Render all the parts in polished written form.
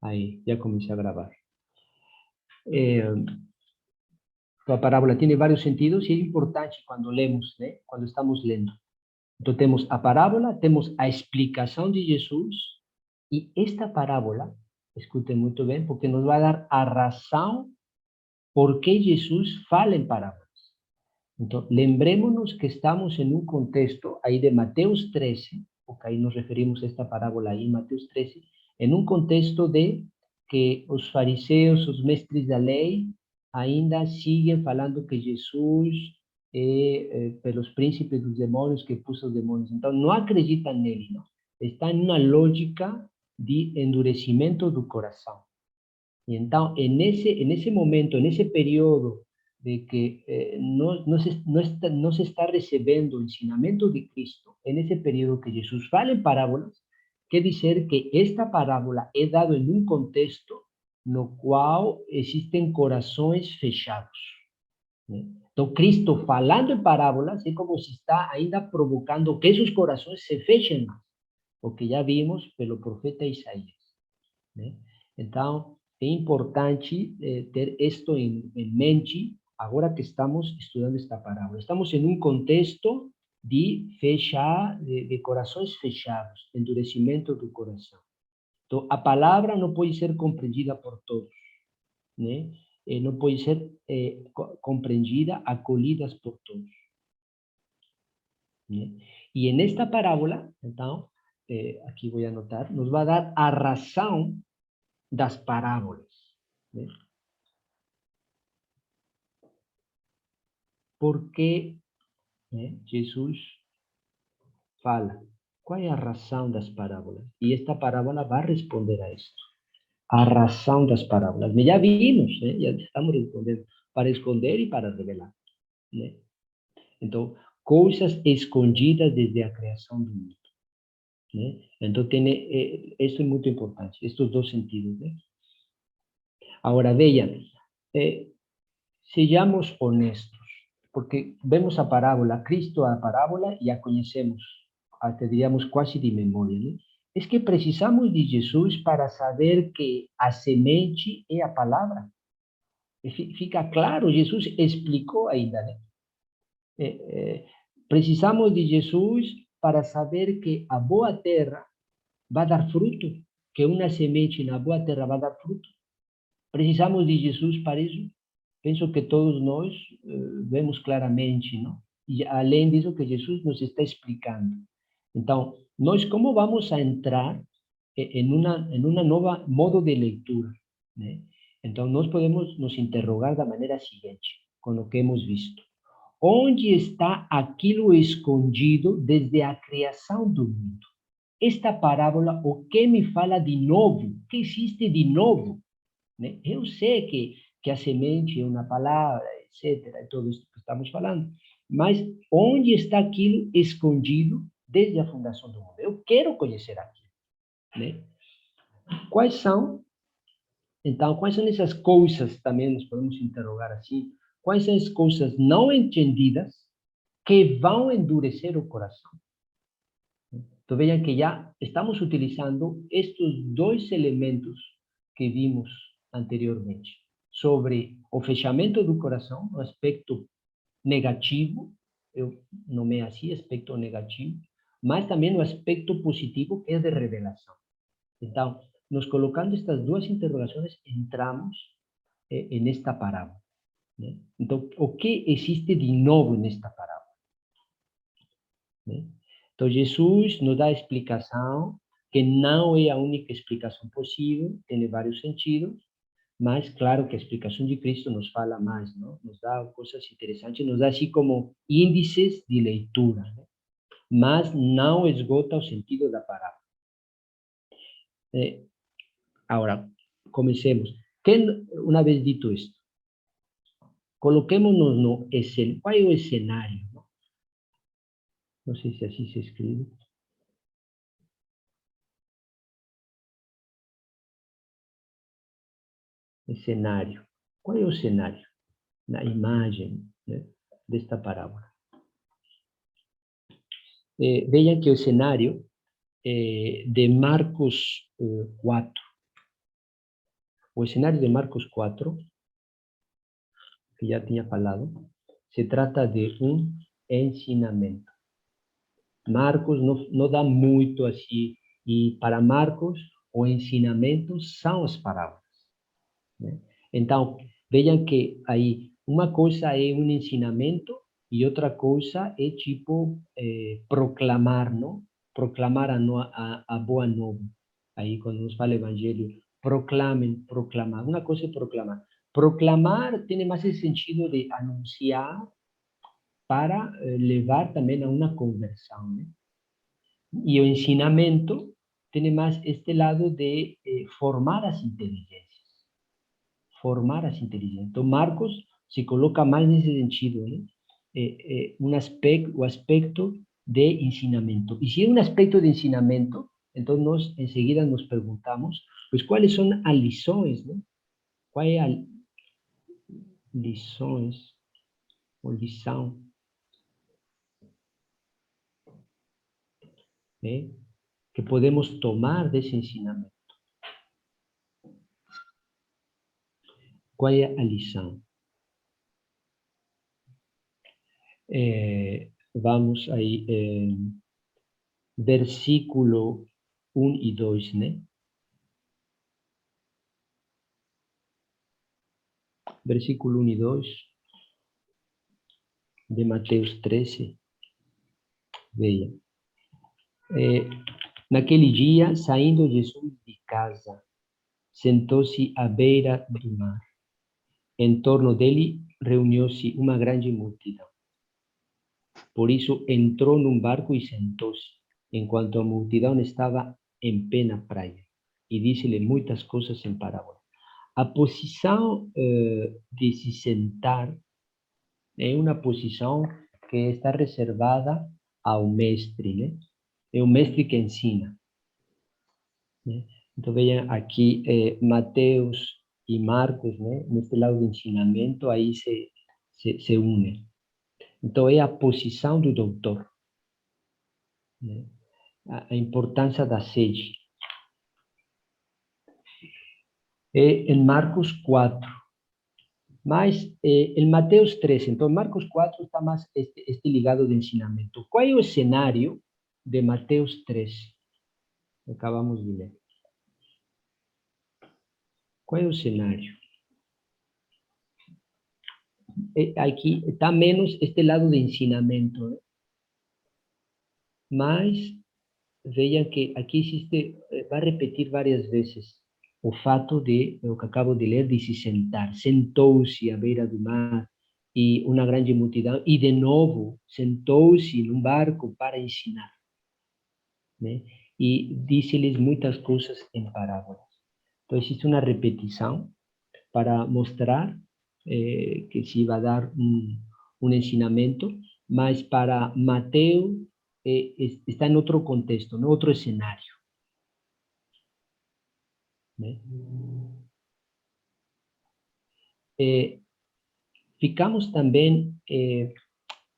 Ahí, ya comencé a grabar. La parábola tiene varios sentidos y es importante cuando leemos, ¿eh? Cuando estamos lendo. Então, temos a parábola, temos a explicação de Jesus, e esta parábola, escutem muito bem, porque nos vai dar a razão por que Jesus fala em parábolas. Então, lembremos-nos que estamos em um contexto aí de Mateus 13, porque aí nos referimos a esta parábola aí, Mateus 13, em um contexto de que os fariseus, os mestres da lei, ainda siguen falando que Jesus pelos príncipes dos demônios que puso os demônios. Então, não acreditam nele, não. Está em uma lógica de endurecimento do coração. E então, nesse momento, nesse período de que não se está recebendo o ensinamento de Cristo, nesse período que Jesus fala em parábolas, quer dizer que esta parábola é dada em um contexto no qual existem corações fechados. Então, Cristo falando em parábolas é como se está ainda provocando que esses corações se fechem mais, o que já vimos pelo profeta Isaías. Então, é importante ter isto em mente agora que estamos estudando esta parábola. Estamos em um contexto de corações fechados, endurecimento do coração. Então, a palavra não pode ser compreendida por todos, né? Não pode ser compreendida, acolhida por todos. Né? E nesta parábola, então, aqui vou anotar, nos vai dar a razão das parábolas. Né? Por que Jesus fala? Qual é a razão das parábolas? E esta parábola vai responder a isto. A razão das parábolas. Já vimos, já estamos respondendo para esconder e para revelar. Né? Então, coisas escondidas desde a criação do mundo. Né? Então, isso é muito importante, estes dois sentidos. Né? Agora, vejam, sejamos honestos, porque vemos a parábola, Cristo a parábola, e a conhecemos, até diríamos quase de memória. Né? É que precisamos de Jesus para saber que a semente é a palavra. Fica claro, Jesus explicou ainda. Né? Precisamos de Jesus para saber que a boa terra vai dar fruto, que uma semente na boa terra vai dar fruto. Precisamos de Jesus para isso. Penso que todos nós vemos claramente, não? E além disso que Jesus nos está explicando. Então, nós como vamos a entrar em uma nova modo de leitura, né? Então, nós podemos nos interrogar da maneira seguinte, com o que hemos visto. Onde está aquilo escondido desde a criação do mundo? Esta parábola, o que me fala de novo? O que existe de novo? Né? Eu sei que a semente é uma palavra, etc., é tudo isso que estamos falando, mas onde está aquilo escondido desde a fundação do mundo? Eu quero conhecer aquilo. Né? Quais são essas coisas, também nos podemos interrogar assim, quais são as coisas não entendidas que vão endurecer o coração? Então, vejam que já estamos utilizando estes dois elementos que vimos anteriormente, sobre o fechamento do coração, o aspecto negativo, eu nomeei assim, aspecto negativo, mas também o aspecto positivo, que é de revelação. Então, nos colocando estas duas interrogações, entramos nesta parábola. Né? Então, o que existe de novo nesta parábola? Né? Então, Jesus nos dá a explicação, que não é a única explicação possível, tem vários sentidos, mas claro que a explicação de Cristo nos fala mais, não? Nos dá coisas interessantes, nos dá assim como índices de leitura, né? Mas não esgota o sentido da parábola. Agora, comecemos. Uma vez dito isto, coloquemos-nos no escenário. Qual é o escenário? Não sei se assim se escreve. Cenário. Qual é o cenário? Na imagem, né, desta parábola. Vejam que o cenário de Marcos 4. O escenario de Marcos 4, que ya tenía falado, se trata de un ensinamento. Marcos não dá muito assim, e para Marcos, o ensinamento são as parábolas, né? Então, vejam que aí uma coisa é um ensinamento e outra coisa é tipo proclamar, não? Proclamar a boa nova. Aí, quando nos fala evangelho, proclamem, proclamar. Uma coisa é proclamar. Proclamar tem mais esse sentido de anunciar para levar também a uma conversão, né? E o ensinamento tem mais este lado de formar as inteligências. Formar as inteligências. Então, Marcos se coloca mais nesse sentido, né? O aspecto de ensinamento. E se é um aspecto de ensinamento, então nós em seguida nos perguntamos, pois quais são as lições, né? Qual é a lições ou lição, né, que podemos tomar desse ensinamento? Qual é a lição? Vamos aí, versículo 1 e 2, né? Versículo 1 e 2 de Mateus 13. Veja. Naquele dia, saindo Jesus de casa, sentou-se à beira do mar. Em torno dele reuniu-se uma grande multidão. Por isso entrou num barco e sentou-se, enquanto a multidão estava em pé na praia, e disse-lhe muitas coisas em parábola. A posição de se sentar é uma posição que está reservada ao mestre, né? É o mestre que ensina, né? Então, vejam aqui, Mateus e Marcos, né? Neste lado de ensinamento, aí se unem. Então, é a posição do doutor, né? A importância da sede. Em Marcos 4, mas em Mateus 13, então Marcos 4 está mais este ligado de ensinamento. Qual é o cenário de Mateus 13? Acabamos de ler. Qual é o cenário? Aqui está menos este lado de ensinamento, né? Mas vejam que aqui existe, vai repetir várias vezes o fato de, o que acabo de ler, de se sentar. Sentou-se à beira do mar e uma grande multidão, e de novo sentou-se num barco para ensinar, né? E disse-lhes muitas coisas em parábolas. Então, existe uma repetição para mostrar que se vai dar um ensinamento, mas para Mateus está em outro contexto, em outro cenário, né? Ficamos também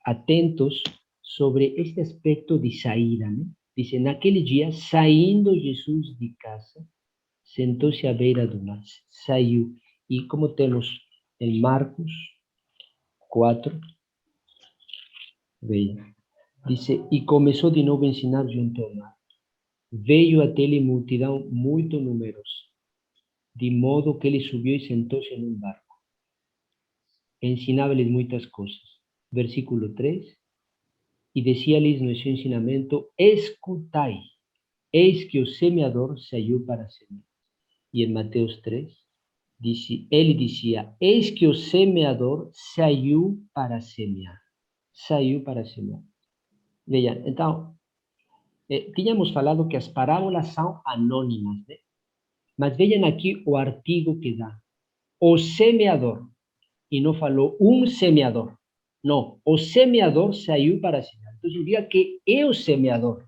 atentos sobre este aspecto de saída, né? Diz, naquele dia, saindo Jesus de casa, sentou-se à beira do mar, saiu. E como temos em Marcos 4, veja, diz, e começou de novo a ensinar junto ao mar. Veio até ele multidão muito numerosa, de modo que ele subiu e sentou-se em um barco. Ensinava-lhes muitas coisas. Versículo 3, e decía-lhes no seu ensinamento, escutai, eis que o semeador saiu para semear. E em Mateus 3, ele dizia, eis que o semeador saiu para semear. Saiu para semear. Vejam, então, tínhamos falado que as parábolas são anônimas, né? Mas vejam aqui o artigo que dá. O semeador. E não falou um semeador. Não, o semeador saiu para semear. Então, significa que é o semeador.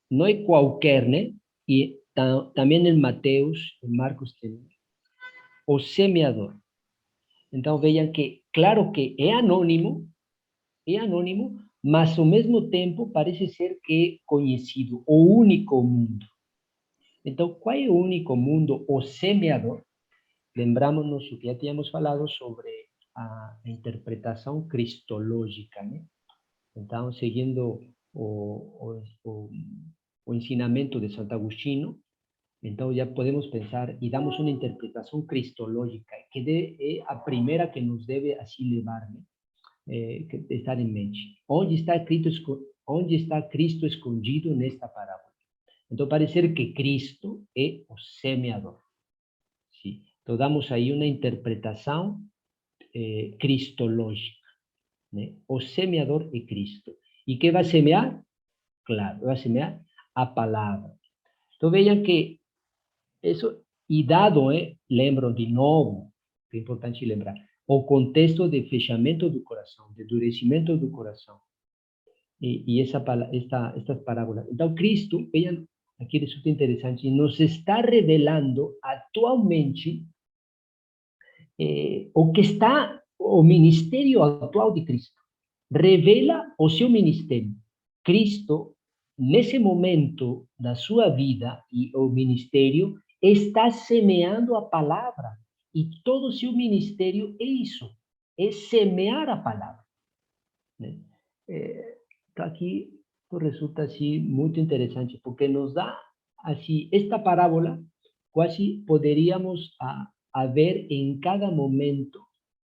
Não é qualquer, né? E também em Mateus, em Marcos também. O semeador. Então, vejam que, claro que é anônimo, mas ao mesmo tempo parece ser que é conhecido, o único mundo. Então, qual é o único mundo? O semeador. lembramos-nos o que já tínhamos falado sobre a interpretação cristológica, né? Então, seguindo o ensinamento de Santo Agostinho, então já podemos pensar e damos uma interpretação cristológica, que é a primeira que nos deve assim levar, né? Que estar em mente. Onde está Cristo escondido nesta parábola? Então, parece que Cristo é o semeador. Sim. Então, damos aí uma interpretação cristológica, né? O semeador é Cristo. E que vai semear? Claro, vai semear a palavra. Então, vejam que isso, e dado, lembram de novo, é importante lembrar, o contexto de fechamento do coração, de endurecimento do coração, e estas parábolas. Então, Cristo, vejam, aqui resulta interessante, nos está revelando atualmente o ministério atual de Cristo. Revela o seu ministério. Cristo, nesse momento da sua vida e o ministério, está semeando a palavra. E todo o seu ministério é isso, é semear a palavra, né? Então, aqui resulta assim muito interessante, porque nos dá assim esta parábola, quase poderíamos a ver em cada momento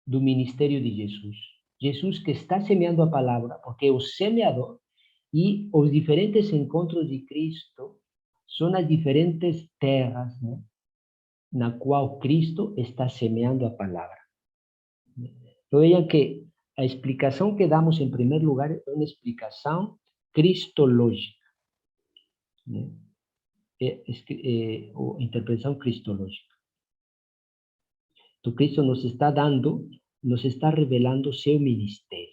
do ministério de Jesus. Jesus que está semeando a palavra, porque é o semeador, e os diferentes encontros de Cristo são as diferentes terras, né, na qual Cristo está semeando a palavra. Então, vejam que a explicação que damos, em primeiro lugar, é uma explicação cristológica, né? Interpretação cristológica. Então, Cristo nos está revelando seu ministério.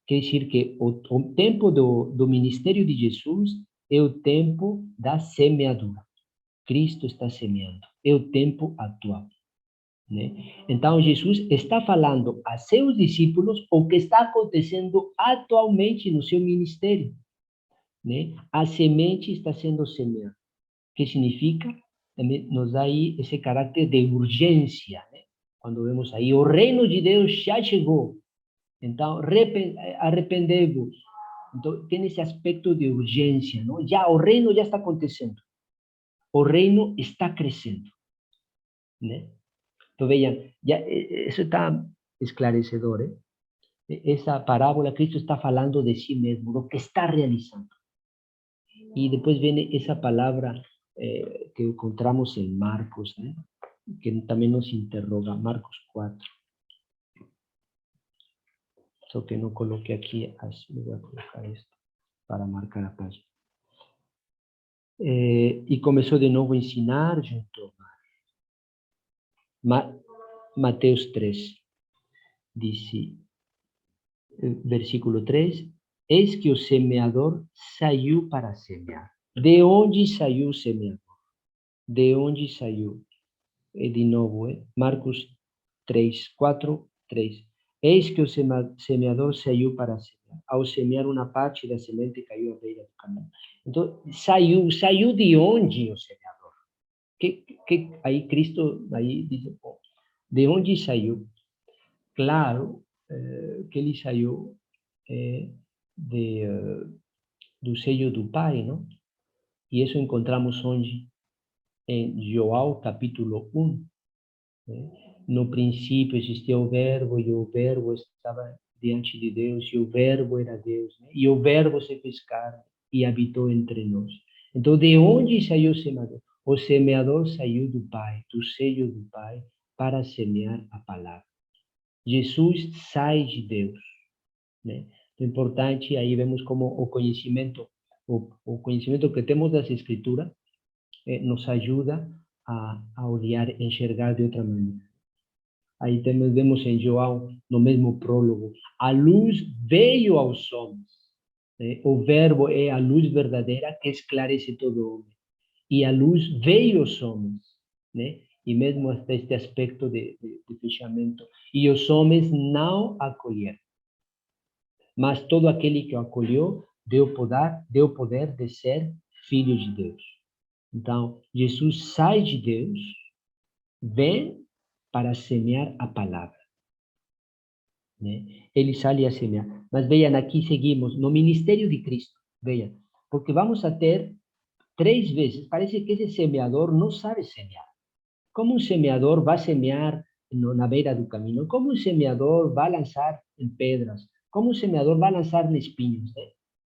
Quer dizer que o tempo do ministério de Jesus é o tempo da semeadura. Cristo está semeando. É o tempo atual, né? Então, Jesus está falando a seus discípulos o que está acontecendo atualmente no seu ministério, né? A semente está sendo semeada. O que significa? Também nos dá aí esse caráter de urgência, né? Quando vemos aí, o reino de Deus já chegou. Então, arrependei-vos. Então, tem esse aspecto de urgência, não? Já, o reino já está acontecendo. O reino está crescendo, né? Então, vejam, já, isso está esclarecedor, ¿eh? Essa parábola, Cristo está falando de si mesmo, do que está realizando. E depois vem essa palavra que encontramos em Marcos, né? Que também nos interroga, Marcos 4. Só que não coloquei aqui, vou colocar isto para marcar a página. E começou de novo a ensinar junto a Mateus 3. Disse, versículo 3, eis que o semeador saiu para semear. De onde saiu o semeador? De onde saiu? De novo, Marcos 3, 4, 3. Eis que o semeador saiu para semear. Ao semear, uma parte da semente caiu à beira do caminho. Então, saiu de onde o semeador? Aí Cristo aí diz, de onde saiu? Claro que ele saiu do seio do Pai, não? E isso encontramos onde? Em João, capítulo 1. Né? No princípio existia o Verbo, e o Verbo estava diante de Deus, e o Verbo era Deus, né? E o Verbo se fez carne e habitou entre nós. Então, de onde saiu o semeador? O semeador saiu do Pai, do seio do Pai, para semear a palavra. Jesus sai de Deus, né? O importante, aí vemos como o conhecimento que temos das Escrituras nos ajuda a olhar, enxergar de outra maneira. Aí também vemos em João, no mesmo prólogo, a luz veio aos homens. O Verbo é a luz verdadeira que esclarece todo homem. E a luz veio aos homens, né? E mesmo até este aspecto de fechamento. E os homens não acolheram. Mas todo aquele que o acolheu deu poder de ser filho de Deus. Então, Jesus sai de Deus, vem para semear a palavra, né? Ele sai a semear. Mas vejam, aqui seguimos no ministério de Cristo, vejam, porque vamos a ter 3 veces, parece que esse semeador não sabe semear. Como um semeador vai semear na beira do caminho? Como um semeador vai lançar em pedras? Como um semeador vai lançar em espinhos, né?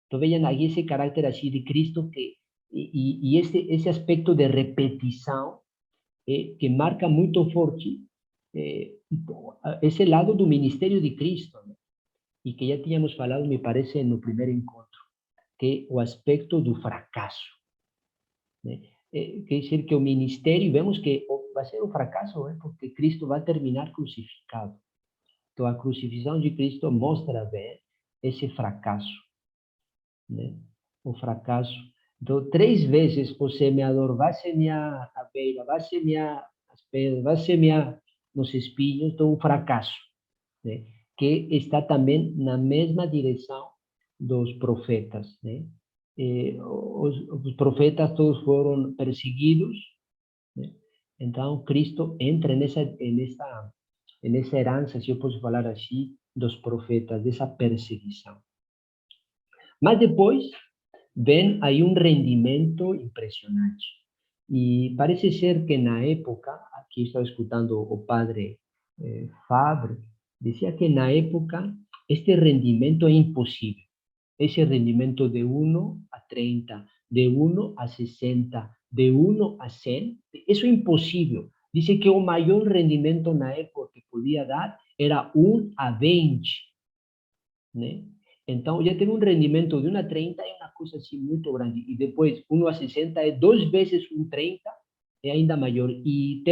Então vejam aí esse caráter assim de Cristo e esse aspecto de repetição que marca muito forte esse lado do ministério de Cristo, né? E que já tínhamos falado, me parece, no primeiro encontro, que é o aspecto do fracasso, né? Quer dizer que o ministério, vemos que vai ser um fracasso, né? Porque Cristo vai terminar crucificado. Então a crucificação de Cristo mostra bem esse fracasso, né? O fracasso. Então, 3 vezes o semeador vai semear a beira, vai semear as pedras, vai semear nos espinhos, então um fracasso, né? Que está também na mesma direção dos profetas, né? Os profetas todos foram perseguidos, né? Então, Cristo entra nessa herança, se eu posso falar assim, dos profetas, dessa perseguição. Mas depois, vem aí um rendimento impressionante. E parece ser que na época, aqui estava escutando o padre Fabre, dizia que na época este rendimento é impossível. Esse rendimento de 1 a 30, de 1 a 60, de 1 a 100, isso é impossível. Dice que o maior rendimento na época que podia dar era 1 a 20, né? Então, já ter um rendimento de 1 a 30 é uma coisa assim muito grande. E depois, 1 a 60 é 2 vezes 1 a 30, é ainda maior. E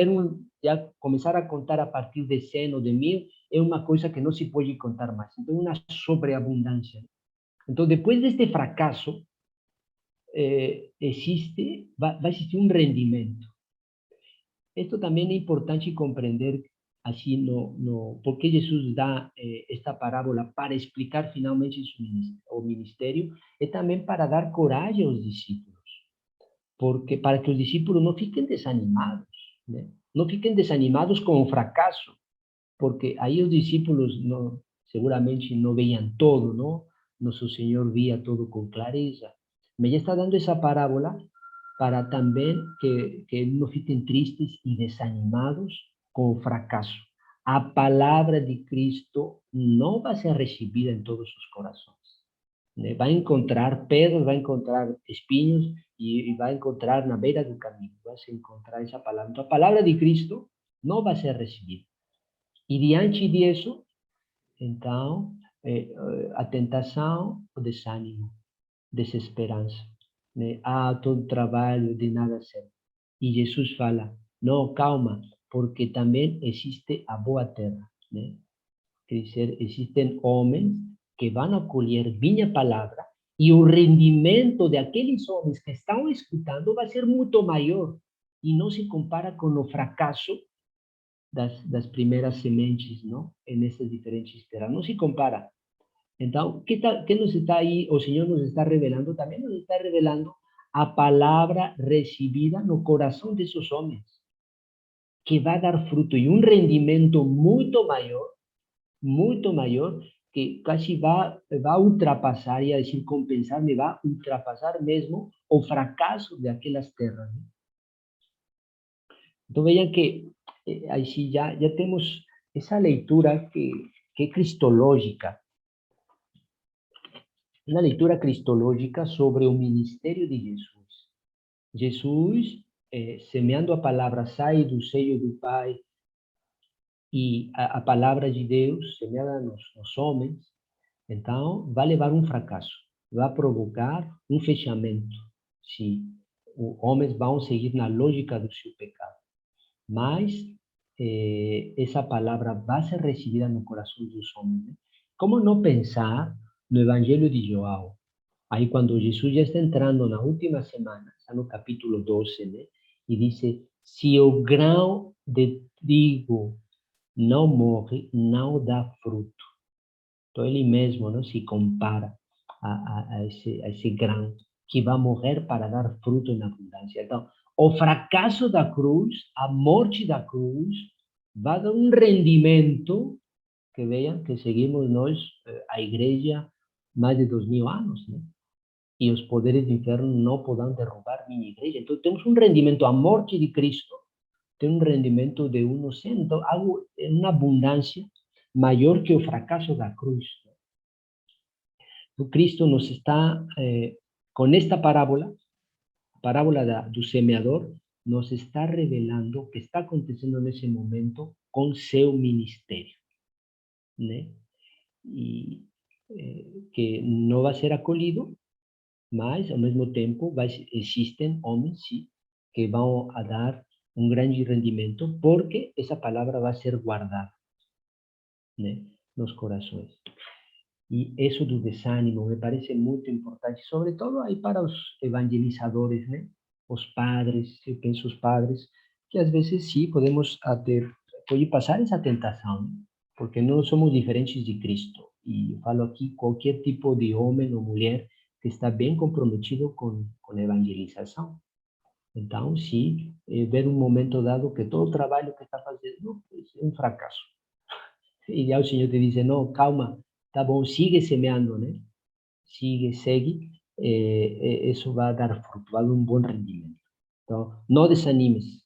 já começar a contar a partir de 100 ou de 1000 é uma coisa que não se pode contar mais. Então, é uma sobreabundância. Então, depois deste fracasso, vai existir um rendimento. Isto também é importante compreender assim porque Jesus dá esta parábola para explicar finalmente o ministério, e também para dar coragem aos discípulos, porque para que os discípulos não fiquem desanimados, né? Não fiquem desanimados com o fracasso, porque aí os discípulos seguramente não veiam todo, não? Nosso Senhor via todo com clareza, mas já está dando essa parábola para também que não fiquem tristes e desanimados com o fracasso. A palavra de Cristo não vai ser recebida em todos os corações, né? Vai encontrar pedras, vai encontrar espinhos e vai encontrar na beira do caminho, vai se encontrar essa palavra. Então, a palavra de Cristo não vai ser recebida. E diante disso, então, a tentação, o desânimo, desesperança, né? Todo trabalho de nada certo. E Jesus fala, não, calma, porque também existe a boa terra, né? Quer dizer, existem homens que vão acolher minha palavra e o rendimento daqueles homens que estão escutando vai ser muito maior e não se compara com o fracasso das primeiras sementes, não? Nessas diferentes terras. Não se compara. Então, que nos está aí, o Senhor nos está revelando? Também nos está revelando a palavra recebida no coração desses homens, que vai dar fruto e um rendimento muito maior, que quase vai ultrapassar, ia dizer compensar, me vai ultrapassar mesmo o fracasso daquelas terras, né? Então vejam que aí já temos essa leitura que é cristológica, uma leitura cristológica sobre o ministério de Jesus. Jesus, semeando a palavra, sai do seio do Pai, e a palavra de Deus, semeada nos homens, então vai levar um fracasso, vai provocar um fechamento, se os homens vão seguir na lógica do seu pecado. Mas essa palavra vai ser recebida no coração dos homens, né? Como não pensar no Evangelho de João? Aí, quando Jesus já está entrando na última semana, está no capítulo 12, né? E diz: se o grão de trigo não morre, não dá fruto. Então, ele mesmo não se compara a esse grão que vai morrer para dar fruto em abundância. Então, o fracasso da cruz, a morte da cruz, vai dar um rendimento que vejam que seguimos nós, a igreja, mais de 2000 anos, né? E os poderes do inferno não podem derrubar minha igreja. Então, temos um rendimento, a morte de Cristo tem um rendimento de 100, então, algo em uma abundância maior que o fracasso da cruz. Então, Cristo nos está, com esta parábola, do semeador, nos está revelando o que está acontecendo nesse momento com seu ministério, né? E que não vai ser acolhido, mas, ao mesmo tempo, existem homens, sim, que vão a dar um grande rendimento, porque essa palavra vai ser guardada, né, nos corações. E isso do desânimo me parece muito importante, sobretudo aí para os evangelizadores, né? Os padres, eu penso os padres, que às vezes sim, podemos até, pode passar essa tentação, né? Porque não somos diferentes de Cristo. E eu falo aqui qualquer tipo de homem ou mulher que está bem comprometido com a evangelização. Então, sim, ver um momento dado que todo o trabalho que está fazendo é um fracasso. E já o Senhor te diz, não, calma, tá bom, sigue semeando, né? Segue, isso vai dar fruto, vai dar um bom rendimento. Então, não desanimes,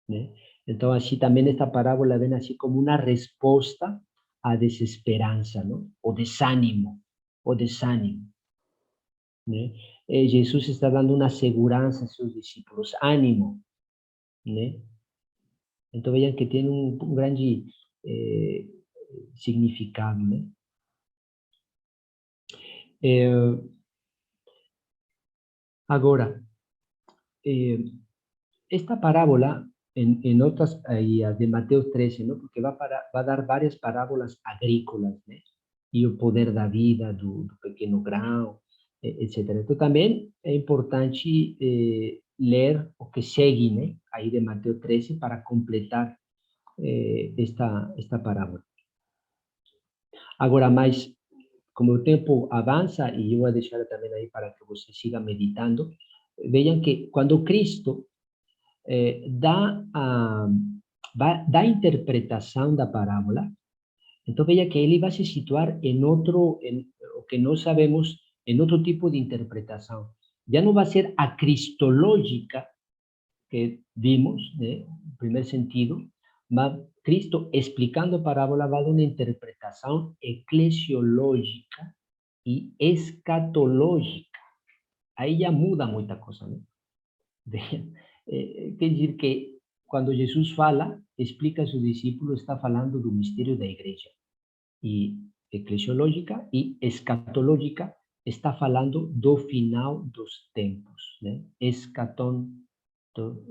né? Então, assim, também esta parábola vem assim como uma resposta à desesperança, não? O desânimo, né? Jesus está dando uma segurança a seus discípulos, ânimo, né? Então, vejam que tem um grande significado, né? Agora, esta parábola, en otras, de Mateo 13, ¿no? Porque va a dar varias parábolas agrícolas, ¿no? E o poder da vida, do pequeno grão, etc. Então, também é importante ler o que segue, né? Aí de Mateus 13, para completar esta parábola. Agora, mais, como o tempo avança, e eu vou deixar também aí para que você siga meditando, vejam que quando Cristo dá a interpretação da parábola, então veja que ele vai se situar o que nós sabemos, em outro tipo de interpretação. Já não vai ser a cristológica que vimos, né, no primeiro sentido, mas Cristo, explicando a parábola, vai dar uma interpretação eclesiológica e escatológica. Aí já muda muita coisa, né? Quer dizer que quando Jesus fala, explica a seus discípulos, está falando do mistério da igreja. E eclesiológica e escatológica está falando do final dos tempos, né? Escaton,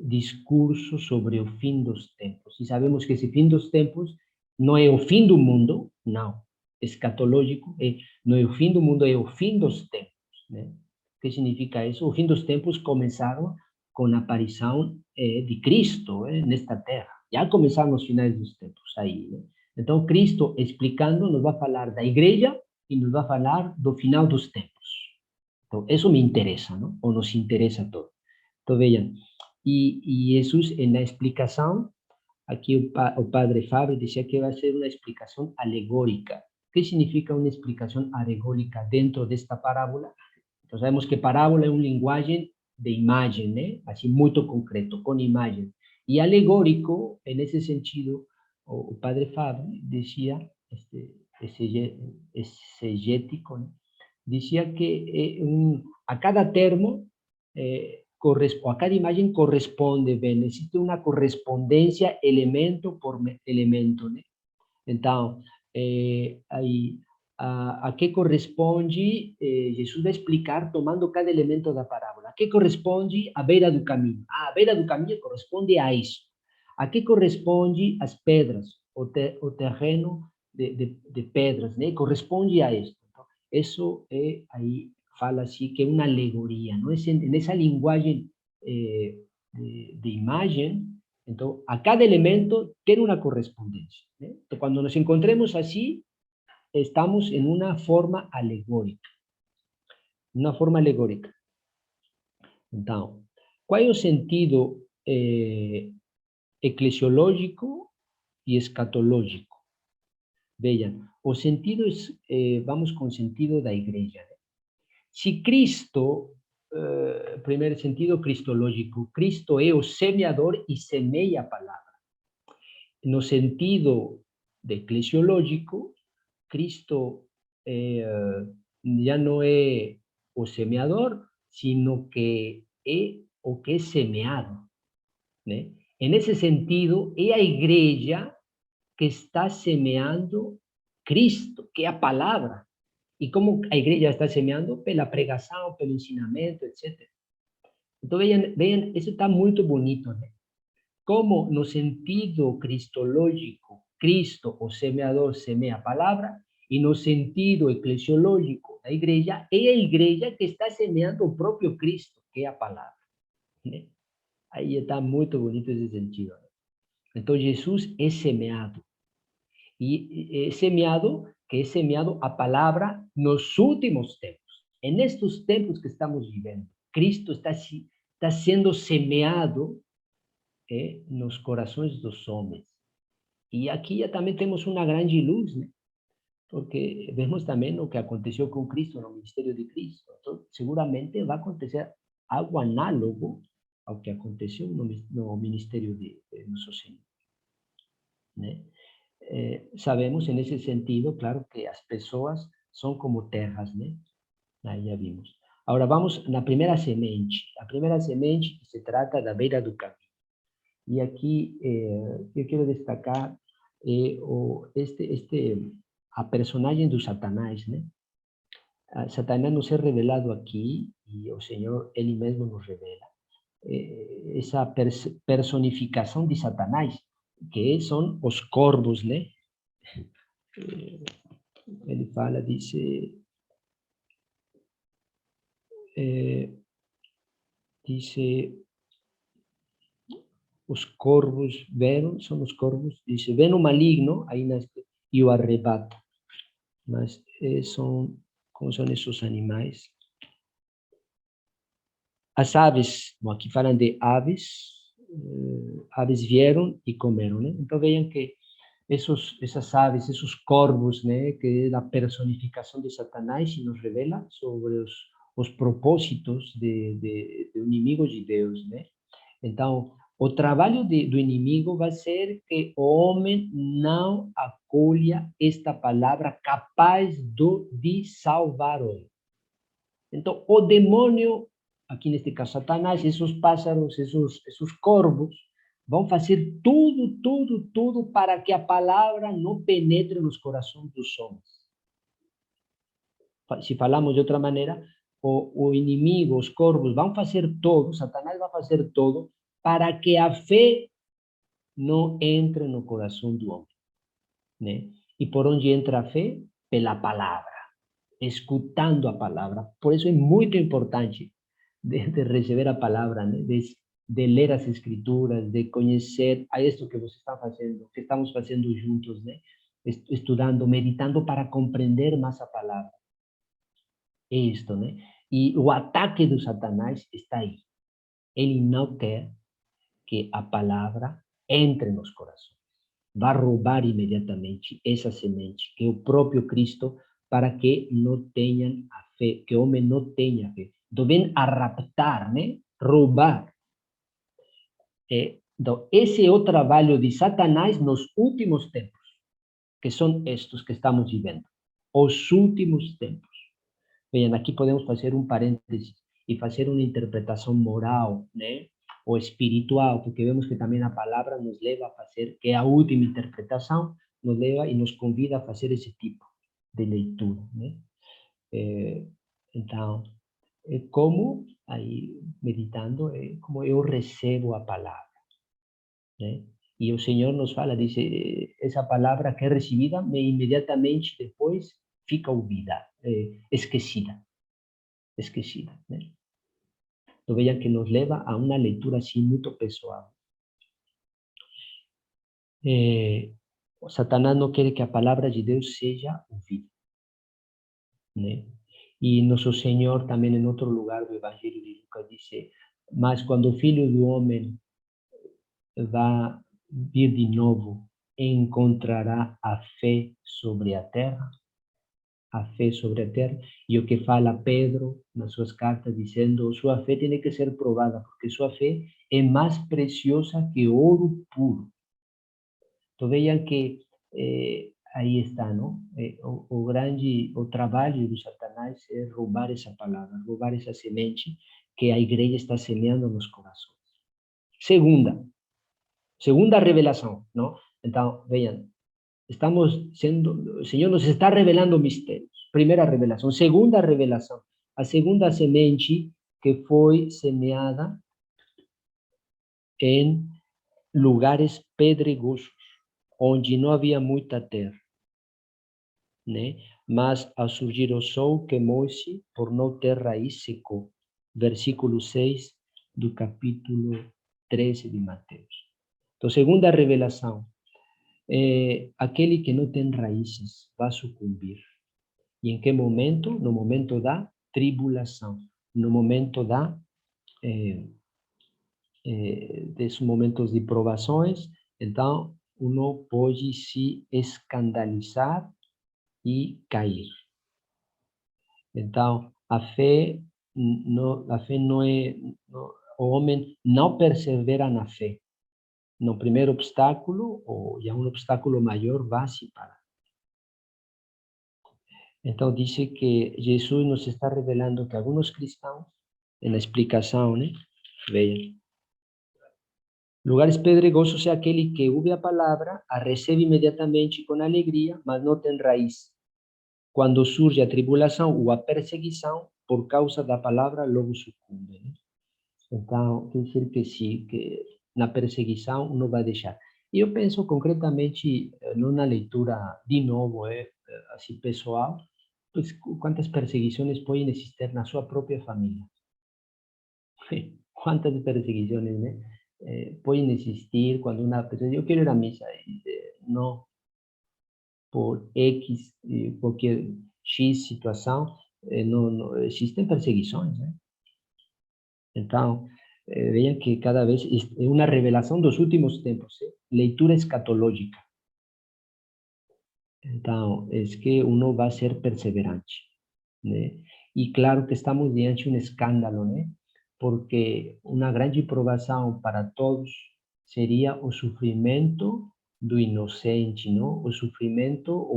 discurso sobre o fim dos tempos. E sabemos que esse fim dos tempos não é o fim do mundo, não. Escatológico não é o fim do mundo, é o fim dos tempos, né? O que significa isso? O fim dos tempos começaram com a aparição de Cristo nesta terra. Já começaram os finais dos tempos aí, né? Então, Cristo, explicando, nos vai falar da igreja e nos vai falar do final dos tempos. Então, isso me interessa, não? Ou nos interessa a todos. Então, vejam, e Jesus, na explicação, aqui o padre Fábio dizia que vai ser uma explicação alegórica. O que significa uma explicação alegórica dentro desta parábola? Então, sabemos que parábola é uma linguagem de imagem, né? Assim, muito concreto, com imagem. E alegórico, nesse sentido, o padre Fábio dizia, exegético, né? Dizia que a cada termo, a cada imagem corresponde, bem, existe uma correspondência elemento por elemento, né? Então, aí, a que corresponde, Jesus vai explicar tomando cada elemento da parábola. A que corresponde a beira do caminho? A beira do caminho corresponde a isso. A que corresponde as pedras, o terreno de pedras, né? Corresponde a isso. Então, isso aí fala assim que é uma alegoria, não? Nessa linguagem de imagem. Então, a cada elemento tem uma correspondência, né? Então, quando nos encontremos assim, estamos em uma forma alegórica. Uma forma alegórica. Então, qual é o sentido eclesiológico e escatológico? Vejam, o sentido vamos com o sentido da igreja. Se Cristo, primeiro sentido cristológico, Cristo é o semeador e semeia a palavra. No sentido de eclesiológico, Cristo já não é o semeador, sino que é o que é semeado, né? Nesse sentido, é a igreja que está semeando Cristo, que é a palavra. E como a igreja está semeando? Pela pregação, pelo ensinamento, etc. Então, vejam, isso está muito bonito, né? Como no sentido cristológico, Cristo, o semeador, semeia a palavra, e no sentido eclesiológico da igreja, é a igreja que está semeando o próprio Cristo, que é a palavra, né? Aí está muito bonito esse sentido, né? Então, Jesus é semeado. E é semeado, que é semeado a palavra nos últimos tempos. En estos tempos que estamos vivendo, Cristo está sendo semeado nos corações dos homens. E aqui também temos uma grande luz, né? Porque vemos também o que aconteceu com Cristo no ministério de Cristo. Então, seguramente vai acontecer algo análogo ao que aconteceu no ministério de nosso Senhor, né? Sabemos, nesse sentido, claro, que as pessoas são como terras, né? Aí já vimos. Agora, vamos na primeira semente. A primeira semente se trata da beira do caminho. E aqui eu quero destacar a personagem do Satanás, né? Satanás nos é revelado aqui, e o Senhor, Ele mesmo nos revela. Essa personificação de Satanás, que são os corvos, né? Ele fala, dice, os corvos vieron, são os corvos, dice, ven o maligno, aí e o arrebata. Mas como são esses animais? As aves, bom, aqui falam de aves, aves vieram e comeram, né? Então vejam que essas aves, esses corvos, né, que é a personificação de Satanás, nos revela sobre os propósitos do inimigo de Deus, né? Então, o trabalho do inimigo vai ser que o homem não acolha esta palavra capaz de salvar o homem. Então, o demônio, aqui neste caso Satanás, esses pássaros, esses corvos, vão fazer tudo para que a palavra não penetre nos corações dos homens. Se falamos de outra maneira, o inimigo, os corvos, vão fazer todo, Satanás vai fazer todo, para que a fé não entre no coração do homem, né? E por onde entra a fé? Pela palavra, escutando a palavra. Por isso é muito importante de receber a palavra, né? De ler as escrituras, de conhecer a isso que você está fazendo, que estamos fazendo juntos, né? Estudando, meditando para compreender mais a palavra. É isto, né? E o ataque do Satanás está aí. Ele não quer que a palavra entre nos corações. Vai roubar imediatamente essa semente, que é o próprio Cristo, para que não tenham a fé, que o homem não tenha fé. Então, vem a raptar, né? Roubar. Então, esse é o trabalho de Satanás nos últimos tempos, que são estes que estamos vivendo. Os últimos tempos. Vejam, aqui podemos fazer um parênteses e fazer uma interpretação moral, né? Ou espiritual, porque vemos que também a palavra nos leva a fazer, que é a última interpretação, nos leva e nos convida a fazer esse tipo de leitura, né? Então, é como, aí, meditando, é como eu recebo a palavra, né? E o Senhor nos fala, diz, essa palavra que é recebida, imediatamente depois fica ouvida, esquecida, né? Então vejam que nos leva a uma leitura assim muito pessoal. Satanás não quer que a palavra de Deus seja ouvida, né? E nosso Senhor também em outro lugar do Evangelho de Lucas disse, Mas quando o Filho do Homem vai vir de novo, encontrará a fé sobre a terra? A fé sobre a terra, e o que fala Pedro nas suas cartas, dizendo: sua fé tem que ser provada, porque sua fé é mais preciosa que ouro puro. Então vejam que aí está, não? O trabalho do Satanás é roubar essa palavra, roubar essa semente que a igreja está semeando nos corações. Segunda revelação, não? Então, vejam, o Señor nos está revelando misterios. Primera revelación. Segunda revelación. A segunda semente que fue semeada en lugares pedregosos, onde não havia muita terra, né? Mas ao surgir o sol, queimou-se, por não ter raiz, secou. Versículo 6 do capítulo 13 de Mateus. Então, segunda revelação. Aquele que não tem raízes vai sucumbir. E em que momento? No momento da tribulação, no momento desses momentos de provações. Então, uno pode se escandalizar e cair. Então, a fé não é, o homem não persevera na fé. No primeiro obstáculo, ou já um obstáculo maior, vai se parar. Então, diz que Jesus nos está revelando que alguns cristãos, na explicação, né? Vejam. Lugares pedregosos é aquele que ouve a palavra, a recebe imediatamente com alegria, mas não tem raiz. Quando surge a tribulação ou a perseguição, por causa da palavra, logo sucumbe. Né? Então, quer dizer que sim, que na perseguição não vai deixar. E eu penso concretamente, não na leitura, de novo, assim, pessoal, pues, quantas perseguições podem existir na sua própria família. Quantas perseguições, né? Podem existir quando uma pessoa, eu quero ir à missa, não, por X, qualquer X situação, não existem perseguições, né? Então, vejam que cada vez é uma revelação dos últimos tempos, leitura escatológica. Então, é que uno vai ser perseverante, né? E claro que estamos diante de um escândalo, né? Porque uma grande provação para todos seria o sofrimento do inocente, não? O sofrimento,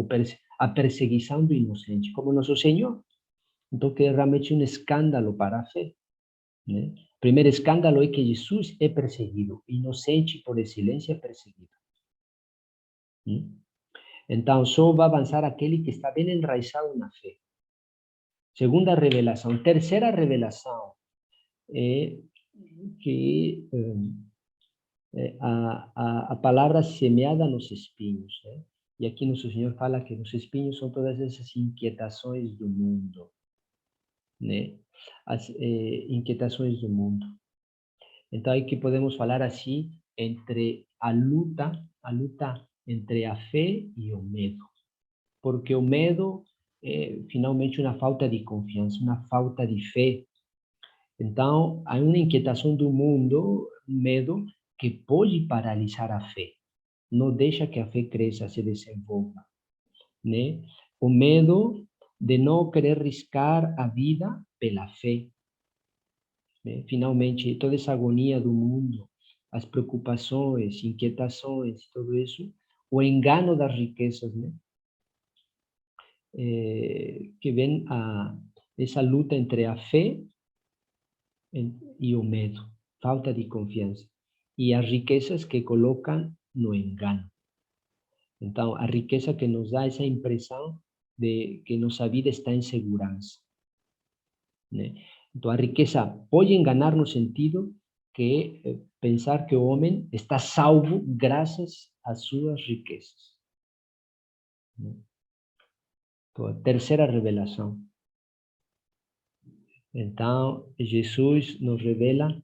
a perseguição do inocente, como nosso Senhor. Então, que é realmente um escândalo para a fé, né? O primeiro escândalo é que Jesus é perseguido, inocente por excelência é perseguido. Então, só vai avançar aquele que está bem enraizado na fé. Segunda revelação. Terceira revelação é que a palavra semeada nos espinhos. Né? E aqui nosso Senhor fala que os espinhos são todas essas inquietações do mundo. Né? As inquietações do mundo. Então, aqui podemos falar assim entre a luta entre a fé e o medo. Porque o medo é finalmente uma falta de confiança, uma falta de fé. Então, há uma inquietação do mundo, medo, que pode paralisar a fé. Não deixa que a fé cresça, se desenvolva. Né? O medo de não querer riscar a vida pela fé. Né? Finalmente, toda essa agonia do mundo, as preocupações, inquietações, tudo isso, o engano das riquezas, né? Que vem essa luta entre a fé e o medo, falta de confiança, e as riquezas que colocam no engano. Então, a riqueza que nos dá essa impressão de que nossa vida está em segurança. Né? Então, a riqueza pode enganar no sentido que pensar que o homem está salvo graças às suas riquezas. Né? Então, a terceira revelação. Então, Jesus nos revela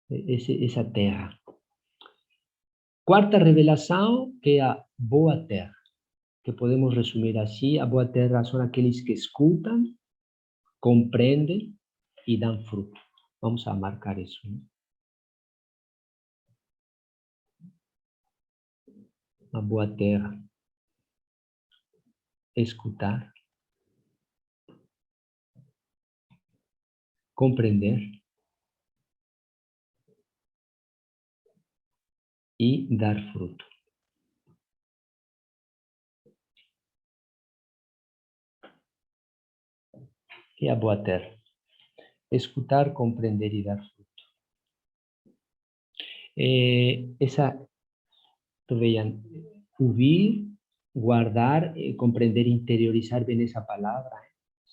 essa terra. Quarta revelação, que é a boa terra, que podemos resumir assim: a boa terra são aqueles que escutam, compreendem y dan fruto. Vamos a marcar eso, ¿no? Uma boa terra. Escutar. Compreender. Y dar fruto. Que é a boa terra. Escutar, compreender e dar fruto. Vean, ouvir, guardar, compreender, interiorizar bem essa palavra,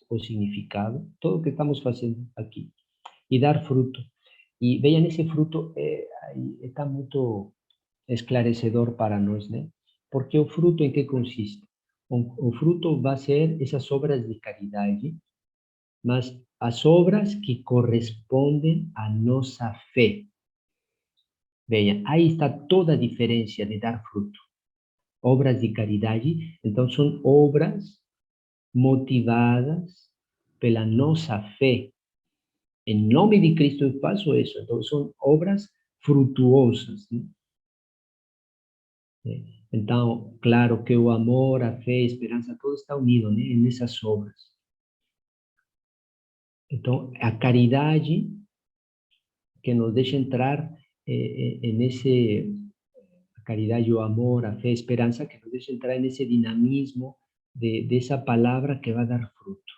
o significado, todo o que estamos fazendo aqui. E dar fruto. E vean, esse fruto está muito esclarecedor para nós, né? Porque o fruto em que consiste? O fruto vai ser essas obras de caridade, mas as obras que correspondem à nossa fé. Veja, aí está toda a diferença de dar fruto. Obras de caridade, então são obras motivadas pela nossa fé. Em nome de Cristo eu faço isso. Então são obras frutuosas, né? Então, claro que o amor, a fé, a esperança, tudo está unido, né, nessas obras. Então, a caridade que nos deixa entrar nesse, a caridade, o amor, a fé, a esperança, que nos deixa entrar nesse dinamismo dessa palavra que vai dar fruto,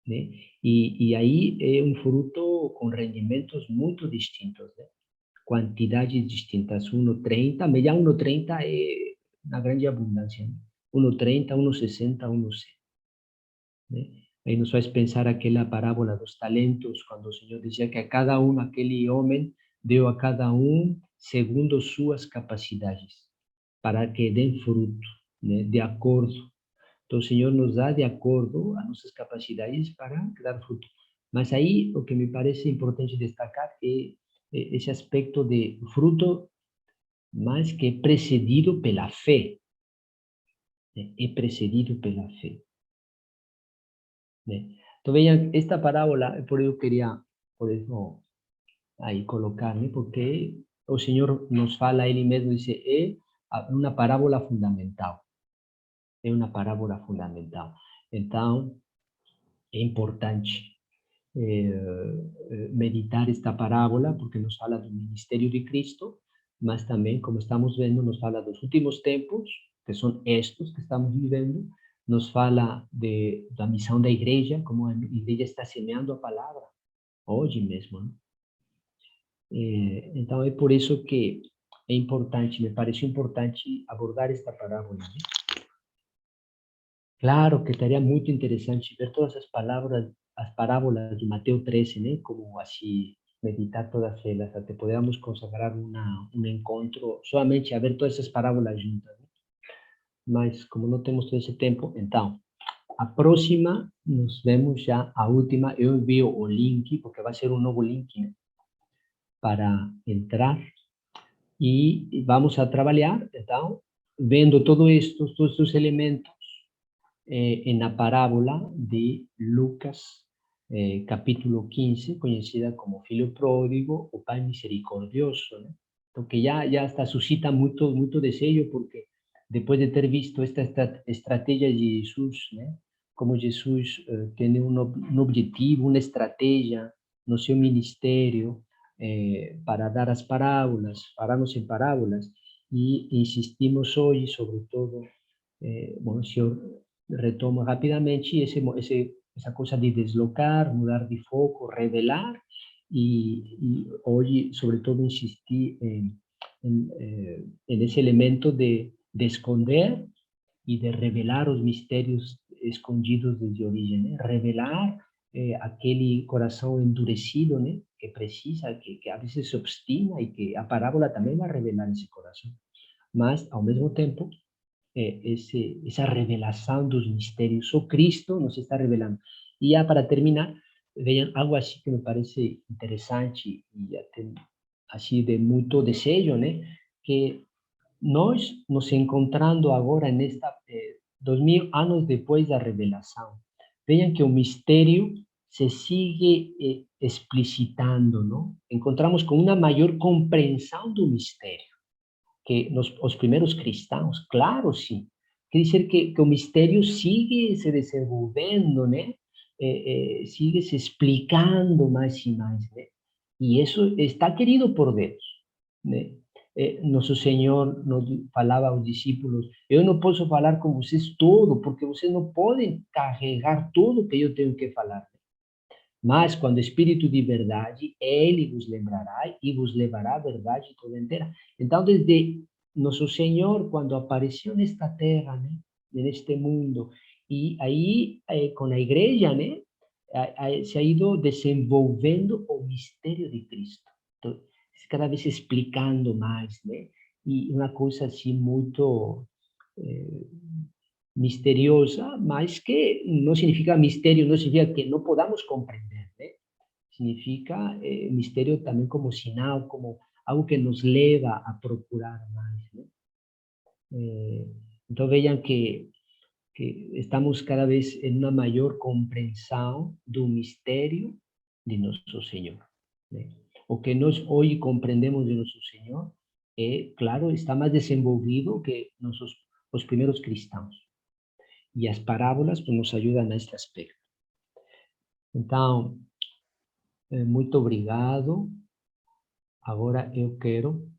né? E aí é fruto com rendimentos muito distintos, né? Quantidades distintas, 1,30, já 1,30 é na grande abundância, né? 1,30, 1,60, 1,100. Né? Aí nos faz pensar aquela parábola dos talentos, quando o Senhor dizia que a cada um, aquele homem, deu a cada um segundo suas capacidades, para que dêem fruto, né? De acordo. Então, o Senhor nos dá de acordo a nossas capacidades para dar fruto. Mas aí, o que me parece importante destacar é esse aspecto de fruto, mas que é precedido pela fé. Né? É precedido pela fé. Né? Então, vejam, esta parábola, por isso eu queria, por isso, aí colocar, né? Porque o Senhor nos fala, Ele mesmo diz, é uma parábola fundamental. É uma parábola fundamental. Então, é importante meditar esta parábola, porque nos fala do ministério de Cristo, mas também, como estamos vendo, nos fala dos últimos tempos, que são estes que estamos vivendo, nos fala da missão da igreja, como a igreja está semeando a palavra, hoje mesmo, né? Então, é por isso que é importante, me parece importante abordar esta parábola, né? Claro que estaria muito interessante ver todas as parábolas de Mateus 13, né? Como assim, meditar todas elas, até podemos consagrar um encontro somente a ver todas essas parábolas juntas, né? Mas, como não temos todo esse tempo, então, a próxima, nos vemos já, a última, eu envio o link, porque vai ser um novo link, né? Para entrar, e vamos a trabalhar, então, vendo todos estes elementos na parábola de Lucas, capítulo 15, conhecida como Filho Pródigo, o Pai Misericordioso, né? Então, que já está suscita muito desejo, porque depois de ter visto esta estratégia de Jesus, né? Como Jesus tem um objetivo, uma estratégia no seu ministério para dar as parábolas, pararmos em parábolas, e insistimos hoje, sobretudo, bom, o Senhor retoma rapidamente essa coisa de deslocar, mudar de foco, revelar, e hoje, sobretudo, insistir nesse elemento de esconder e de revelar os mistérios escondidos desde a origem, né? Revelar aquele coração endurecido, né? Que precisa, que a vezes se obstina, e que a parábola também vai revelar esse coração. Mas, ao mesmo tempo, essa revelação dos mistérios. Só Cristo nos está revelando. E já para terminar, vejam algo assim que me parece interessante e até assim de muito desejo, né? Que nós nos encontrando agora nesta 2000 anos depois da revelação, vejam que o mistério se sigue explicitando, não? Encontramos com uma maior compreensão do mistério que os primeiros cristãos, claro, sim. Quer dizer que o mistério sigue se desenvolvendo, né? Sigue se explicando mais e mais, né? E isso está querido por Deus, né? Nosso Senhor nos falava aos discípulos: eu não posso falar com vocês todo, porque vocês não podem carregar tudo que eu tenho que falar. Mas quando o Espírito de verdade, ele vos lembrará e vos levará à verdade toda inteira. Então, desde nosso Senhor, quando apareceu nesta terra, né, neste mundo, e aí com a igreja, né, se ha ido desenvolvendo o mistério de Cristo. Então, cada vez explicando mais, né, e uma coisa assim muito misteriosa, mas que não significa mistério, não significa que não podamos compreender, né? Significa mistério também como sinal, como algo que nos leva a procurar mais, né? Então vejam que estamos cada vez em uma maior compreensão do mistério de nosso Senhor, né? O que nós hoje compreendemos de nosso Senhor é, claro, está mais desenvolvido que os primeiros cristãos. E as parábolas pues, nos ajudam neste aspecto. Então, muito obrigado. Agora eu quero